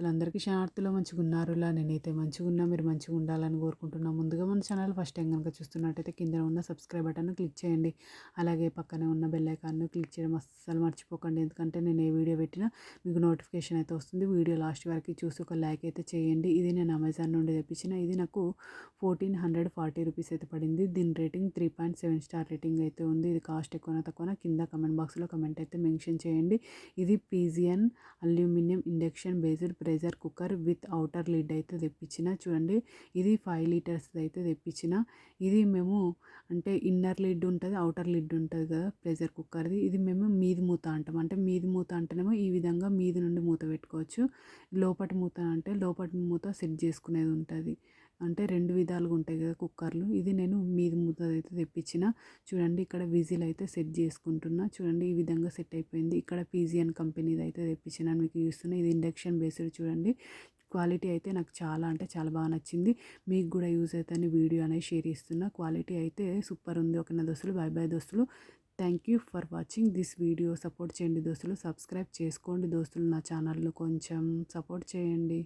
అందరికీ శనార్థులు మంచిగున్నారులా నేనైతే మంచిగున్నా. మీరు మంచిగుండాలని కోరుకుంటున్నా. ముందుగా మన ఛానల్ ఫస్ట్ టైం గనుక చూస్తున్నట్టయితే కింద ఉన్న సబ్స్క్రైబ్ బటన్‌ని క్లిక్ చేయండి. అలాగే పక్కనే ఉన్న బెల్ ఐకాన్‌ని క్లిక్ చేయడం అస్సలు మర్చిపోకండి. ఎందుకంటే నేను ఏ వీడియో పెట్టినా మీకు నోటిఫికేషన్ అయితే వస్తుంది. వీడియో లాస్ట్ వరకు చూసి ఒక లైక్ అయితే చేయండి. ఇది నేను అమెజాన్ నుండి తెప్పించిన. ఇది నాకు 1440 రూపీస్ అయితే పడింది. దీని రేటింగ్ 3.7 స్టార్ రేటింగ్ అయితే ఉంది. ఇది కాస్ట్ ఎక్కువనా తక్కువనా కింద కమెంట్ బాక్స్‌లో కమెంట్ అయితే మెన్షన్ చేయండి. ఇది pigeon aluminium induction based pressure cooker with outer lid అయితే తెప్పించిన. చూడండి, ఇది 5 లీటర్స్ అయితే తెప్పించిన. ఇది మేము అంటే ఇన్నర్ లిడ్ ఉంటుంది, ఔటర్ లిడ్ ఉంటుంది కదా ప్రెషర్ కుక్కర్ది. ఇది మేము మీది మూత అంటాం. అంటే మీది మూత అంటేనేమో ఈ విధంగా మీది నుండి మూత పెట్టుకోవచ్చు. లోపటి మూత అంటే లోపటి మూత సెట్ చేసుకునేది ఉంటుంది. అంటే 2 విధాలుగా ఉంటాయి కదా కుక్కర్లు. ఇది నేను మీది మూత అయితే తెప్పించిన. చూడండి, ఇక్కడ విజిల్ అయితే సెట్ చేసుకుంటున్నా. చూడండి, ఈ విధంగా సెట్ అయిపోయింది. ఇక్కడ పీజియన్ కంపెనీది అయితే తెప్పించిన మీకు చూస్తున్నా. ఇది ఇండక్షన్ బేస్డ్. చూడండి, క్వాలిటీ అయితే నాకు చాలా అంటే చాలా బాగా నచ్చింది. మీకు కూడా యూజ్ అవుతుందని వీడియో అనేది షేర్ చేస్తున్నా. క్వాలిటీ అయితే సూపర్ ఉంది. ఓకేనా దోస్తులు, బై బై దోస్తులు. Thank you for watching this video. Support చేయండి దోస్తులు, సబ్స్క్రైబ్ చేసుకోండి దోస్తులు. నా ఛానల్ను కొంచెం సపోర్ట్ చేయండి.